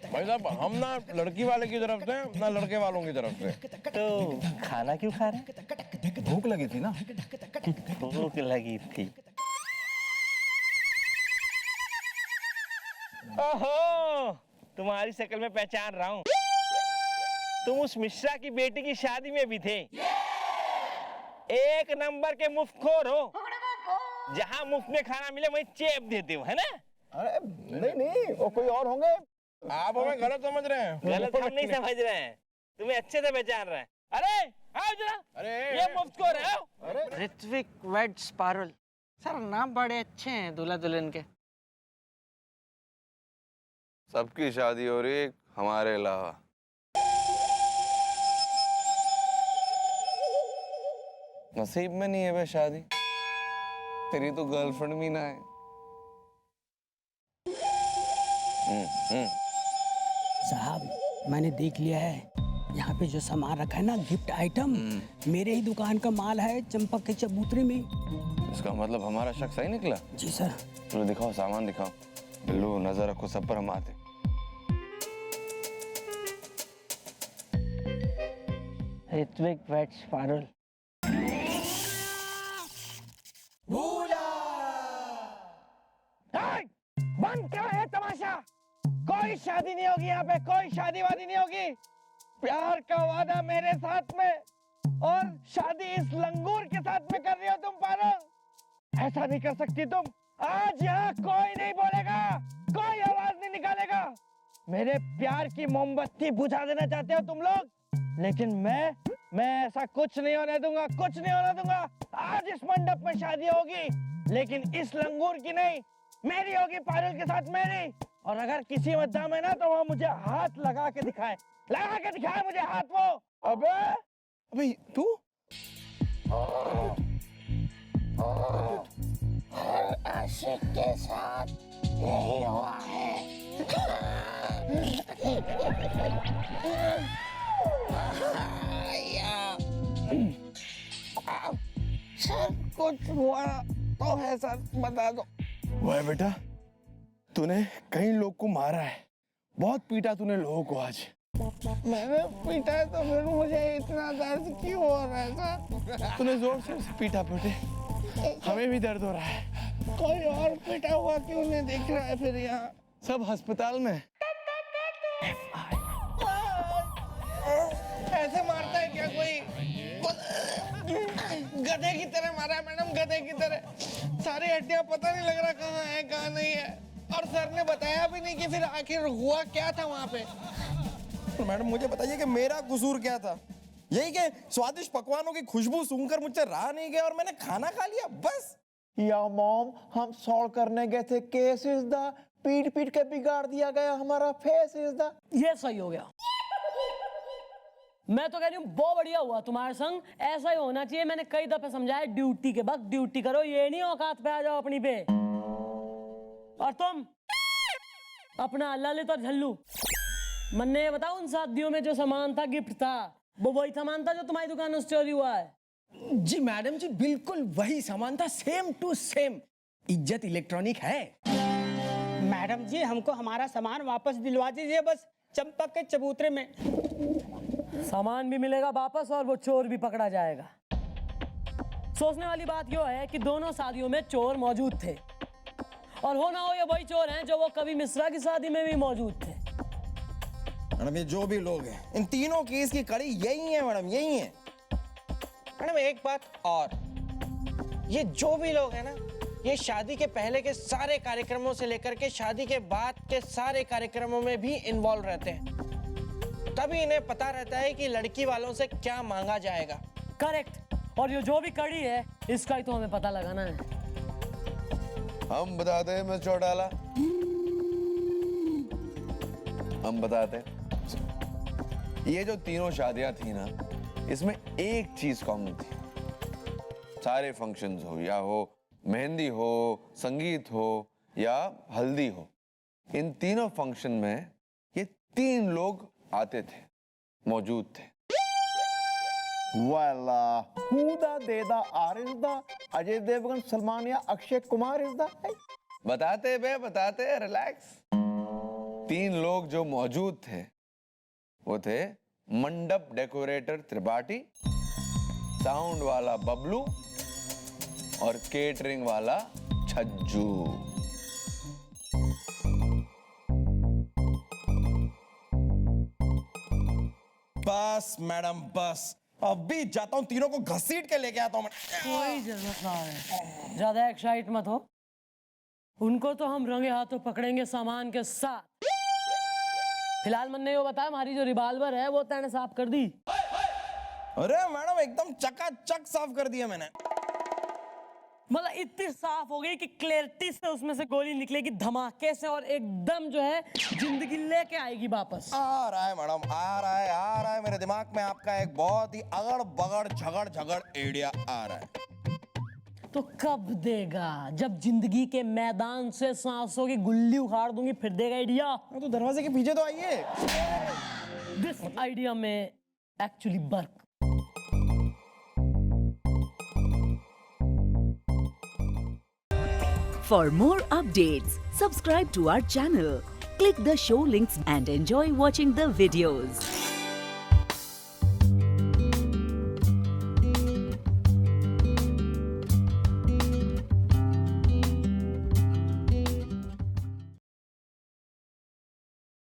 भाई साहब हम ना लड़की वाले की तरफ से ना लड़के वालों की तरफ से। तो खाना क्यों खा रहे? भूख लगी थी ना। भूख लगी थी। ओहो, तुम्हारी शक्ल में पहचान रहा हूँ। तुम उस मिश्रा की बेटी की शादी में भी थे। एक नंबर के मुफ्तखोर हो, जहाँ मुफ्त में खाना मिले वहीं चेप देते हो, है ना? अरे नहीं, वो कोई और होंगे। आप हमें गलत समझ रहे हैं। गलत हम नहीं समझ रहे हैं, तुम्हें अच्छे से पहचान रहे हैं। अरे आओ जरा, अरे ये मुफ्तखोर है। आओ। ऋत्विक वेड्स पारुल। सर नाम बड़े अच्छे हैं दूल्हा दुल्हन के। सबकी शादी हो रही हमारे अलावा। नसीब में नहीं है बे शादी, तेरी तो गर्लफ्रेंड भी ना है। साहब मैंने देख लिया है, यहाँ पे जो सामान रखा है ना गिफ्ट आइटम, मेरे ही दुकान का माल है, चंपक के चबूतरे में। इसका मतलब हमारा शक सही निकला? जी सर। चलो दिखाओ, सामान दिखाओ। बिल्लू नजर रखो सब पर, हम आते। ऋत्विक वेड्स पारुल। बंद क्या है तमाशा? कोई शादी नहीं होगी यहाँ पे, कोई शादी वादी नहीं होगी। प्यार का वादा मेरे साथ में, और शादी इस लंगूर के साथ में कर रही हो तुम पारुल। ऐसा नहीं कर सकती तुम। आज यहाँ कोई नहीं बोलेगा, कोई आवाज नहीं निकालेगा। मेरे प्यार की मोमबत्ती बुझा देना चाहते हो तुम लोग, लेकिन मैं ऐसा कुछ नहीं होने दूंगा, कुछ नहीं होने दूंगा। आज इस मंडप में शादी होगी, लेकिन इस लंगूर की नहीं, मेरी होगी, पारुल के साथ मेरी। और अगर किसी में दम है ना तो वो मुझे हाथ लगा के दिखाए मुझे हाथ। वो अबे तू हर आशिक के साथ यही हुआ है। सर कुछ हुआ तो है सर, बता दो। वाह बेटा, तूने कई लोग को मारा है, बहुत पीटा तूने लोगों को आज। मैंने पीटा है तो फिर मुझे इतना दर्द क्यों हो रहा है सर? तूने जोर से पीटा बेटे, हमें भी दर्द हो रहा है। कोई और पीटा हुआ क्यों नहीं दिख रहा है फिर यहाँ? सब अस्पताल में। ऐसे मारता है क्या कोई? गधे की तरह मारा है मैडम, गधे की तरह। सारी हड्डियां पता नहीं लग रहा कहाँ है कहाँ नहीं है, और सर ने बताया भी नहीं कि फिर आखिर हुआ क्या था वहाँ पे। तो मैडम मुझे बताइए कि मेरा कसूर क्या था? यही कि स्वादिष्ट पकवानों की खुशबू सूंघकर मुझसे रहा नहीं गया और मैंने खाना खा लिया, बस। या मॉम, हम सॉल्व करने गए थे, केस इज द, पीट पीट के बिगाड़ दिया गया हमारा, फेस इज द। ये सही हो गया। मैं तो कह रही हूँ बहुत बढ़िया हुआ तुम्हारे संग, ऐसा ही होना चाहिए। मैंने कई दफे समझाया, ड्यूटी के वक्त ड्यूटी करो, ये नहीं औकात पे आ जाओ अपनी पे। और तुम अपना ललित और झल्लू, मन्ने बताओ उन शादियों में जो सामान था, गिफ्ट था, वो वही सामान था जो तुम्हारी दुकान से चोरी हुआ है? जी मैडम जी, बिल्कुल वही सामान था, सेम टू सेम। इज्जत इलेक्ट्रॉनिक है। मैडम जी हमको हमारा सामान वापस दिलवा दीजिए, बस चंपक के चबूतरे में। सामान भी मिलेगा वापस और वो चोर भी पकड़ा जाएगा। सोचने वाली बात यह है कि दोनों शादियों में चोर मौजूद थे, और हो ना हो ये वही चोर हैं जो वो कवि मिश्रा की शादी में भी मौजूद थे। मैडम ये जो भी लोग हैं, इन तीनों केस की कड़ी यही है मैडम, यही है। मैडम एक बात और, ये जो भी लोग हैं ना, ये शादी के पहले के सारे कार्यक्रमों से लेकर के शादी के बाद के सारे कार्यक्रमों में भी इन्वॉल्व रहते हैं। तभी इन्हें पता रहता है कि लड़की वालों से क्या मांगा जाएगा। करेक्ट। और ये जो भी कड़ी है, इसका ही तो हमें पता लगाना है। हम बताते हैं मिस्टर चौटाला, हम बताते हैं। ये जो तीनों शादियां थी ना, इसमें एक चीज कॉमन थी। सारे फंक्शंस हो, या हो मेहंदी हो, संगीत हो या हल्दी हो, इन तीनों फंक्शन में ये तीन लोग आते थे, मौजूद थे। Well, who the R is the Ajay Devgan, Salman या अक्षय कुमार इज द? बताते बे, बताते, रिलैक्स। तीन लोग जो मौजूद थे वो थे मंडप डेकोरेटर त्रिपाठी, साउंड वाला बबलू और केटरिंग वाला छज्जू। बस मैडम बस, अभी जाता हूँ, तीनों को घसीट के लेके आता हूँ। कोई जरूरत ना है, ज्यादा एक्साइट मत हो। उनको तो हम रंगे हाथों पकड़ेंगे सामान के साथ। फिलहाल मन ने वो बताया, हमारी जो रिवॉल्वर है वो तैने साफ कर दी। अरे मैडम एकदम चकाचक साफ कर दिया मैंने। मतलब इतनी साफ हो गई कि क्लैरिटी से उसमें से गोली निकलेगी, धमाके से, और एकदम जो है जिंदगी लेके आएगी वापस। आ रहा है मैडम, आ रहा है मेरे दिमाग में आपका एक बहुत ही अगड़ बगड़ झगड़ आइडिया आ रहा है। तो कब देगा? जब जिंदगी के मैदान से सांसों की गुल्ली उखाड़ दूंगी, फिर देगा आइडिया। तो दरवाजे के पीछे तो आइए। दिस आइडिया में actually work. For more updates, subscribe to our channel, click the show links and enjoy watching the videos.